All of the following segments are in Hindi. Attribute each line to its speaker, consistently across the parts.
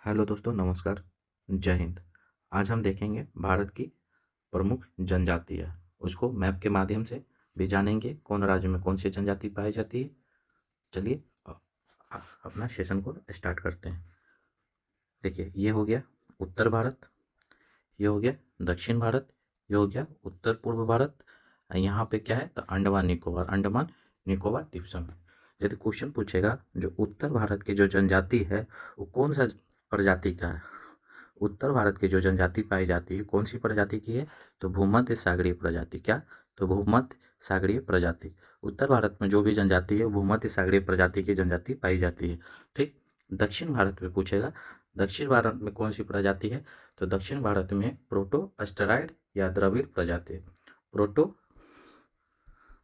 Speaker 1: हेलो दोस्तों, नमस्कार। जय हिंद। आज हम देखेंगे भारत की प्रमुख जनजातियाँ। उसको मैप के माध्यम से भी जानेंगे कौन राज्य में कौन सी जनजाति पाई जाती है। चलिए अपना सेशन को स्टार्ट करते हैं। देखिए, ये हो गया उत्तर भारत, ये हो गया दक्षिण भारत, ये हो गया उत्तर पूर्व भारत। यहाँ पे क्या है तो अंडमान निकोबार द्वीप समूह। यदि क्वेश्चन पूछेगा जो उत्तर भारत की जो जनजाति है वो कौन सा प्रजाति का है, उत्तर भारत की जो जनजाति पाई जाती है कौन सी प्रजाति की है तो भूमध्य सागरीय प्रजाति। क्या? तो भूमध्य सागरीय प्रजाति। उत्तर भारत में जो भी जनजाति है भूमध्य सागरीय प्रजाति की जनजाति पाई जाती है। ठीक। दक्षिण भारत में पूछेगा दक्षिण भारत में कौन सी प्रजाति है तो दक्षिण भारत में प्रोटो अस्टराइड या द्रविड़ प्रजाति। प्रोटो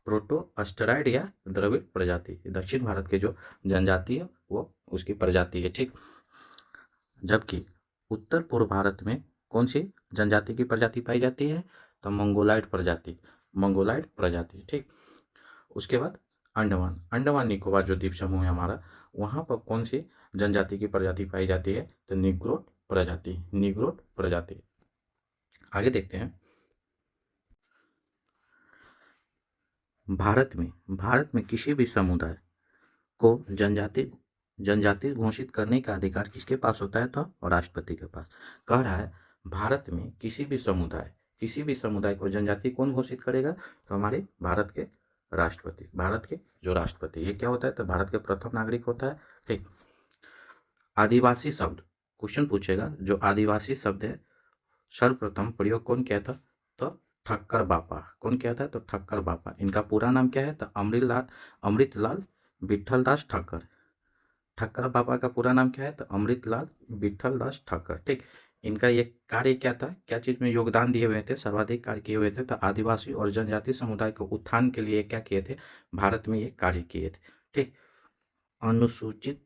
Speaker 1: प्रोटो अस्टराइड या द्रविड़ प्रजाति दक्षिण भारत के जो जनजाति है वो उसकी प्रजाति है। ठीक। जबकि उत्तर पूर्व भारत में कौन सी जनजाति की प्रजाति पाई जाती है तो मंगोलाइड प्रजाति। ठीक। उसके बाद अंडमान निकोबार जो द्वीप समूह है हमारा, वहाँ पर कौन सी जनजाति की प्रजाति पाई जाती है तो निग्रोट प्रजाति। आगे देखते हैं। भारत में किसी भी समुदाय को जनजाति घोषित करने का अधिकार किसके पास होता है तो राष्ट्रपति के पास। कह रहा है भारत में किसी भी समुदाय को जनजाति कौन घोषित करेगा तो हमारे भारत के जो राष्ट्रपति। ये क्या होता है तो भारत के प्रथम नागरिक होता है। ठीक। आदिवासी शब्द क्वेश्चन पूछेगा, जो आदिवासी शब्द है सर्वप्रथम प्रयोग कौन किया था तो ठक्कर बापा। कौन किया था तो ठक्कर बापा। इनका पूरा नाम क्या है तो अमृतलाल विठलदास ठक्कर। ठक्कर बाबा का पूरा नाम क्या है तो अमृतलाल विठलदास ठक्कर। ठीक। इनका ये कार्य क्या था, क्या चीज में योगदान दिए हुए थे, सर्वाधिक कार्य किए हुए थे तो आदिवासी और जनजाति समुदाय के उत्थान के लिए क्या किए थे, भारत में ये कार्य किए थे। ठीक। अनुसूचित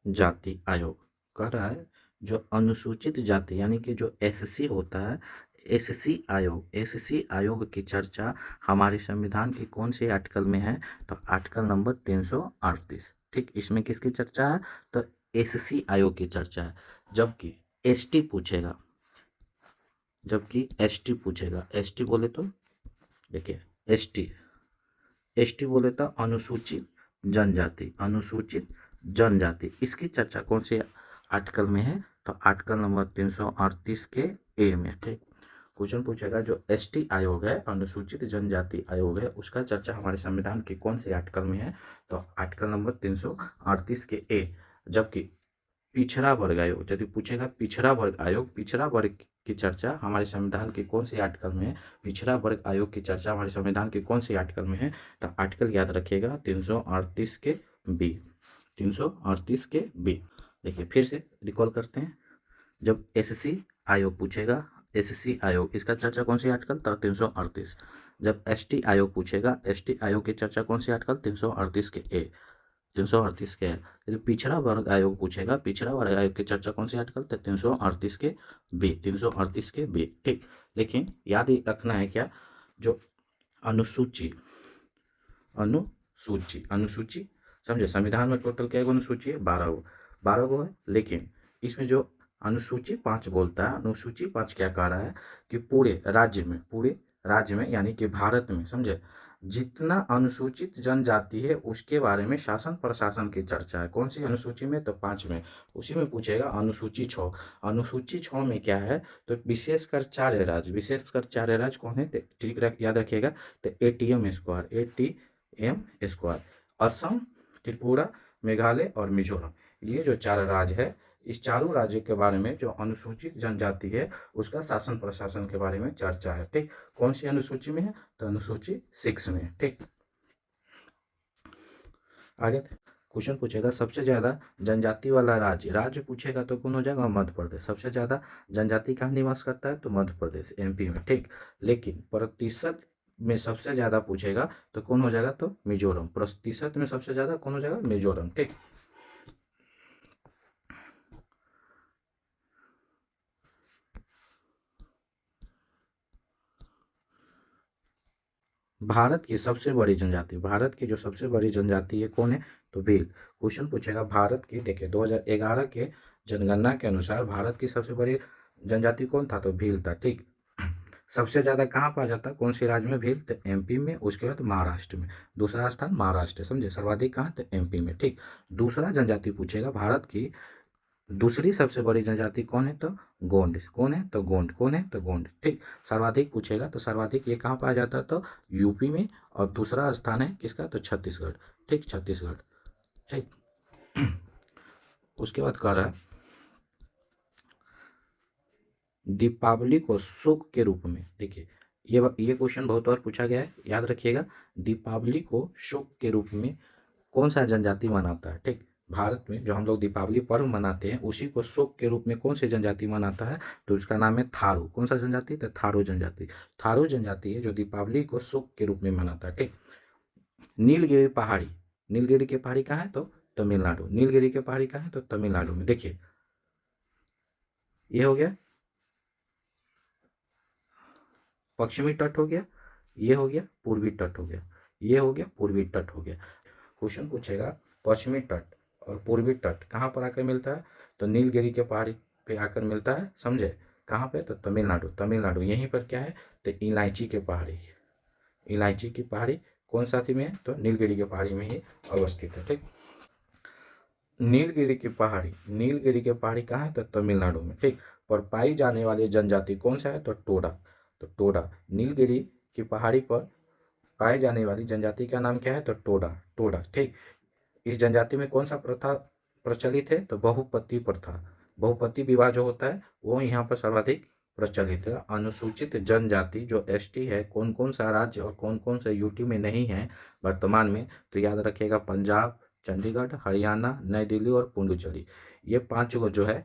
Speaker 1: जाति आयोग कह रहा है जो अनुसूचित जाति यानी कि जो एससी होता है, एससी आयोग की चर्चा हमारे संविधान के कौन से आर्टिकल में है तो आर्टिकल नंबर 338। ठीक। इसमें किसकी चर्चा है तो एससी आयोग की चर्चा है। जबकि एसटी पूछेगा, एसटी बोले तो देखिए एसटी बोले तो अनुसूचित जनजाति। इसकी चर्चा कौन से आर्टिकल में है तो आर्टिकल नंबर 338 के ए में। ठीक। क्वेश्चन पूछेगा जो एसटी आयोग है, अनुसूचित जनजाति आयोग है, उसका चर्चा हमारे संविधान के कौन से आर्टिकल में है तो आर्टिकल नंबर 338 के ए। जबकि पिछड़ा वर्ग आयोग यदि पूछेगा पिछड़ा वर्ग की चर्चा हमारे संविधान के कौन से आर्टिकल में है, पिछड़ा वर्ग आयोग की चर्चा हमारे संविधान के कौन से आर्टिकल में है तो आर्टिकल याद रखिएगा 338 के बी। 338 के बी। देखिए फिर से रिकॉल करते हैं। जब एससी आयोग पूछेगा, एससी आयोग इसका चर्चा कौन सी आर्टिकल तो 338। जब एसटी आयोग पूछेगा, एसटी आयोग की चर्चा कौन सी आर्टिकल 338 के ए। 338 के है। यदि पिछड़ा वर्ग आयोग पूछेगा, पिछड़ा वर्ग आयोग की चर्चा कौन सी आर्टिकल तो 338 के बी। 338 के बी। ठीक। लेकिन याद ही रखना है क्या, जो अनुसूची अनुसूची समझे, संविधान में टोटल क्या अनुसूची है 12 गो है। लेकिन इसमें जो अनुसूची 5 बोलता है, अनुसूची 5 क्या कह रहा है कि पूरे राज्य में यानी कि भारत में समझे जितना अनुसूचित जनजाति है उसके बारे में शासन प्रशासन की चर्चा है। कौन सी अनुसूची में तो 5 में। उसी में पूछेगा अनुसूची 6। अनुसूची 6 में क्या है तो विशेषकर 4 राज्य कौन है ठीक याद रखिएगा तो एटीएम स्क्वायर, असम, त्रिपुरा, मेघालय और मिजोरम। ये जो 4 राज्य है, इस चारों राज्यों के बारे में जो अनुसूचित जनजाति है उसका शासन प्रशासन के बारे में चर्चा है। ठीक। कौन सी अनुसूची में है तो अनुसूची 6 में। ठीक। आगे क्वेश्चन पूछेगा सबसे ज्यादा जनजाति वाला राज्य पूछेगा तो कौन हो जाएगा मध्य प्रदेश। सबसे ज्यादा जनजाति कहाँ निवास करता है तो मध्य प्रदेश एमपी में। ठीक। लेकिन प्रतिशत में सबसे ज्यादा पूछेगा तो कौन हो जाएगा तो मिजोरम। प्रतिशत में सबसे ज्यादा कौन हो जाएगा मिजोरम। ठीक। भारत की जो सबसे बड़ी जनजाति है कौन है तो भील। क्वेश्चन पूछेगा भारत की, देखिए 2011 के जनगणना के अनुसार भारत की सबसे बड़ी जनजाति कौन था? तो भील था। ठीक, सबसे ज़्यादा कहाँ पाया जाता है, कौन से राज्य में भील? तो एमपी में, उसके बाद महाराष्ट्र में, दूसरा स्थान महाराष्ट्र, समझे, सर्वाधिक कहाँ? तो एमपी में। ठीक, दूसरा जनजाति पूछेगा, भारत की दूसरी सबसे बड़ी जनजाति कौन है? तो गोंड। कौन है? तो गोंड। कौन है? तो गोंड। ठीक, सर्वाधिक पूछेगा तो सर्वाधिक ये कहाँ पाया जाता है? तो यूपी में, और दूसरा स्थान है किसका? तो छत्तीसगढ़। ठीक, छत्तीसगढ़। ठीक, उसके बाद कह रहा है दीपावली को सुख के रूप में, देखिए ये क्वेश्चन बहुत बार पूछा गया है, याद रखिएगा। दीपावली को सुख के रूप में कौन सा जनजाति मनाता है? ठीक, भारत में जो हम लोग दीपावली पर्व मनाते हैं उसी को शोक के रूप में कौन सी जनजाति मनाता है? तो उसका नाम है थारू। कौन सा जनजाति? तो थारू जनजाति। थारू जनजाति है जो दीपावली को शोक के रूप में मनाता है। ठीक, नीलगिरी पहाड़ी, नीलगिरी के पहाड़ी कहाँ है? तो तमिलनाडु। नीलगिरी के पहाड़ी कहाँ है? तो तमिलनाडु में। देखिए ये हो गया पश्चिमी तट, हो गया ये, हो गया पूर्वी तट, हो गया ये, हो गया पूर्वी तट, हो गया। क्वेश्चन पूछेगा पश्चिमी तट और पूर्वी तट कहाँ पर आकर मिलता है? तो नीलगिरी के पहाड़ी पे आकर मिलता है, समझे, कहाँ पे? तो तमिलनाडु। तमिलनाडु यहीं पर क्या है? तो इलायची के पहाड़ी, इलायची की पहाड़ी कौन सा में है? तो नीलगिरी के पहाड़ी में ही अवस्थित है। ठीक, नीलगिरी की पहाड़ी, नीलगिरी के पहाड़ी कहाँ है? तो तमिलनाडु में। ठीक, पर पाई जाने वाली जनजाति कौन सा है? तो टोडा। तो टोडा, नीलगिरी की पहाड़ी पर पाई जाने वाली जनजाति का नाम क्या है? तो टोडा। टोडा। ठीक, इस जनजाति में कौन सा प्रथा प्रचलित है? तो बहुपति प्रथा। बहुपति विवाह जो होता है वो यहाँ पर सर्वाधिक प्रचलित है। अनुसूचित जनजाति जो एसटी है, कौन कौन सा राज्य और कौन कौन सा यूटी में नहीं है वर्तमान में? तो याद रखिएगा, पंजाब, चंडीगढ़, हरियाणा, नई दिल्ली और पुडुचेरी। ये 5 जो है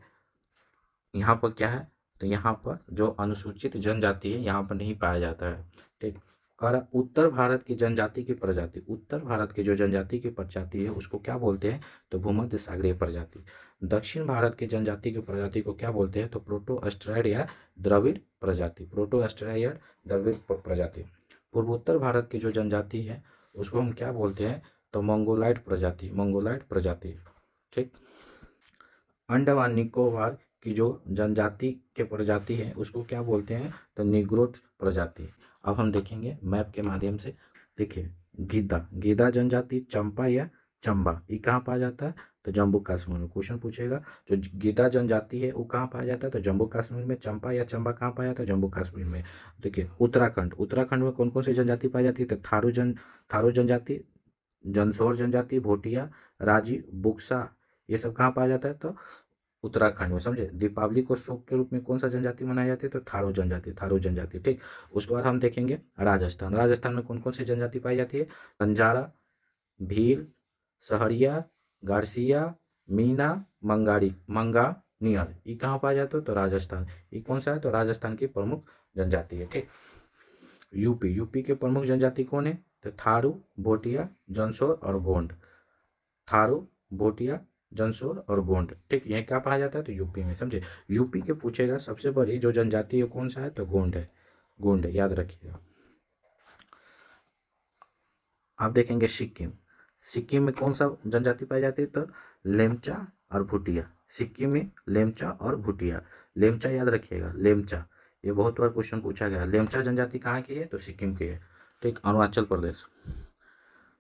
Speaker 1: यहाँ पर क्या है? तो यहाँ पर जो अनुसूचित जनजाति है यहाँ पर नहीं पाया जाता है। ठीक, और उत्तर भारत की जनजाति की प्रजाति, उत्तर भारत की जो जनजाति की प्रजाति है उसको क्या बोलते हैं? तो भूमध्य सागरीय प्रजाति। दक्षिण भारत की जनजाति की प्रजाति को क्या बोलते हैं? तो प्रोटो एस्ट्राइड या द्रविड़ प्रजाति। प्रोटो एस्ट्राइड या द्रविड़ प्रजाति। पूर्वोत्तर भारत की जो जनजाति है उसको हम क्या बोलते हैं? तो मंगोलाइड प्रजाति। मंगोलाइड प्रजाति। ठीक, अंडमान निकोबार की जो जनजाति के प्रजाति है उसको क्या बोलते हैं? तो निग्रोध प्रजाति। अब हम देखेंगे मैप के माध्यम से। देखिए गीदा, गीदा जनजाति, चंपा या चंबा, ये कहाँ पाया जाता है? तो जम्मू कश्मीर में। क्वेश्चन पूछेगा जो गीदा जनजाति है वो कहाँ पाया जाता है? तो जम्मू कश्मीर में। चंपा या चंबा कहाँ पाया जाता है? जम्मू कश्मीर में। देखिए उत्तराखंड, उत्तराखंड में कौन कौन सी जनजाति पाई जाती है? तो थारू जनजाति, जनसोर जनजाति, भोटिया, राजी, बुक्सा, ये सब कहाँ पाया जाता है? तो उत्तराखंड में, समझे। दीपावली को शोक के रूप में कौन सा जनजाति मनाई जाती है? तो थारू जनजाति। थारू जनजाति। ठीक, उसके बाद हम देखेंगे राजस्थान। राजस्थान में कौन कौन सी जनजाति पाई जाती है? बंजारा, भील, सहरिया, गारसिया, मीना, मंगारी, मंगानियर, ये कहाँ पाया जाता है? तो राजस्थान। ये कौन सा है? तो राजस्थान की प्रमुख जनजाति है। ठीक, यूपी, यूपी के प्रमुख जनजाति कौन है? तो थारू, भोटिया, जंसोर और गोंड। थारू, भोटिया, जंसोर और गोंड। ठीक, ये क्या पाया जाता है? तो यूपी में, समझे। यूपी के पूछेगा सबसे बड़ी जो जनजाति है कौन सा है? तो गोंड है। गोंड है, याद रखिएगा। आप देखेंगे सिक्किम, सिक्किम में कौन सा जनजाति पाई जाती है? तो लेमचा और भूटिया। सिक्किम में लेमचा और भूटिया। लेमचा याद रखिएगा, लेमचा, ये बहुत बार क्वेश्चन पूछा गया। लेमचा जनजाति कहाँ की है? तो सिक्किम की है। ठीक, अरुणाचल प्रदेश,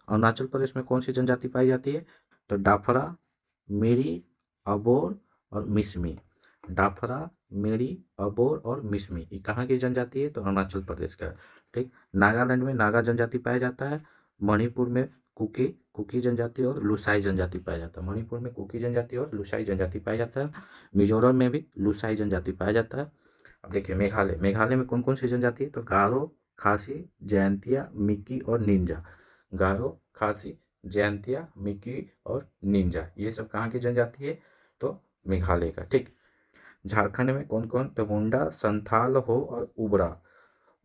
Speaker 1: अरुणाचल प्रदेश में कौन सी जनजाति पाई जाती है? तो डाफरा, मेरी, अबोर और मिसमी। डाफरा, मेरी, अबोर और मिसमी, ये कहाँ की जनजाति है? तो अरुणाचल प्रदेश का। ठीक, नागालैंड में नागा जनजाति पाया जाता है। मणिपुर में कुकी, कुकी जनजाति और लुसाई जनजाति पाया जाता है। मणिपुर में कुकी जनजाति और लुसाई जनजाति पाया जाता है। मिजोरम में भी लुसाई जनजाति पाया जाता है। अब देखिए मेघालय, मेघालय में कौन कौन सी जनजाति है? तो गारो, खासी, जयंतिया, मिकी और निंजा। गारो, खासी, जयंतिया, मिकी और निंजा, ये सब कहाँ की जनजाति है? तो मेघालय का। ठीक, झारखंड में कौन कौन? तो मुंडा, संथाल, हो और उबरा।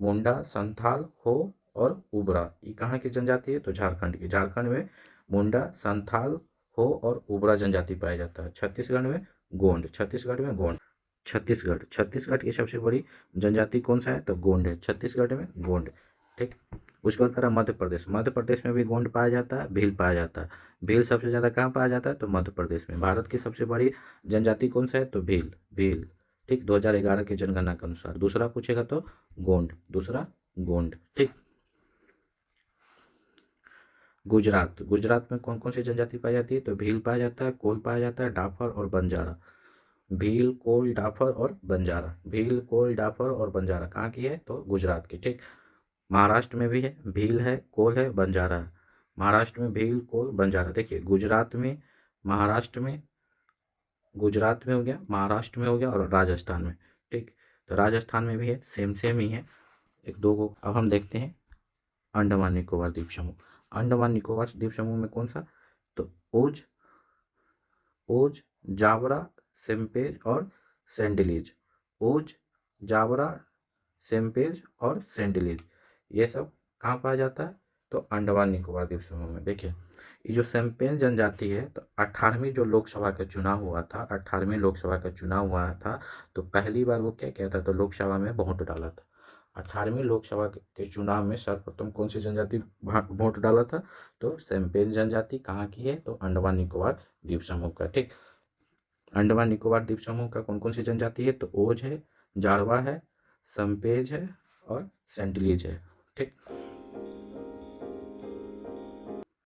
Speaker 1: मुंडा, संथाल, हो और उबरा, ये कहाँ की जनजाति है? तो झारखंड की। झारखंड में मुंडा, संथाल, हो और उबरा जनजाति पाया जाता है। छत्तीसगढ़ में गोंड, छत्तीसगढ़ में गोंड। छत्तीसगढ़, छत्तीसगढ़ की सबसे बड़ी जनजाति कौन सा है? तो गोंड है। छत्तीसगढ़ में गोंड। ठीक, उसके बाद करा मध्य प्रदेश। मध्य प्रदेश में भी गोंड पाया जाता है, भील पाया जाता है। भील सबसे ज़्यादा कहाँ पाया जाता है? तो मध्य प्रदेश में। भारत की सबसे बड़ी जनजाति कौन सा है? तो भील। भील, ठीक, 2011 की जनगणना के अनुसार। दूसरा पूछेगा तो गोंड, दूसरा गोंड, ठीक। गुजरात। गुजरात में कौन कौन सी जनजाति पाई जाती है? तो भील पाया जाता है, कोल पाया जाता है, डाफर और बंजारा। भील, कोल, डाफर और बंजारा। भील, कोल, डाफर और बंजारा कहाँ की है? तो गुजरात की, ठीक। महाराष्ट्र में भी है, भील है, कोल है, बंजारा है। महाराष्ट्र में भील, कोल, बंजारा। देखिए गुजरात में, महाराष्ट्र में, गुजरात में हो गया, महाराष्ट्र में हो गया और राजस्थान में, ठीक। तो राजस्थान में भी है, सेम सेम ही है, एक दो को। अब हम देखते हैं अंडमान निकोबार द्वीप समूह। अंडमान निकोबार द्वीप समूह में कौन सा? तो ओज, ओज, जावरा, सिम्पेज और सेंडिलीज। ओज, जावरा, सिम्पेज और सेंडिलीज, ये सब कहाँ पाया जाता है? तो अंडमान निकोबार द्वीप समूह में। देखिए ये जो सेम्पेन जनजाति है, तो 18वीं जो लोकसभा का चुनाव हुआ था, 18वीं लोकसभा का चुनाव हुआ था, तो पहली बार वो क्या किया था? तो लोकसभा में वोट डाला था। 18वीं लोकसभा के चुनाव में सर्वप्रथम कौन सी जनजाति वोट डाला था? तो सेम्पेन जनजाति। कहाँ की है? तो अंडमान निकोबार द्वीप समूह का, ठीक। अंडमान निकोबार द्वीप समूह का कौन कौन सी जनजाति है? तो ओज है, जारवा है, संपेज है और सेंटिलीज है, ठीक।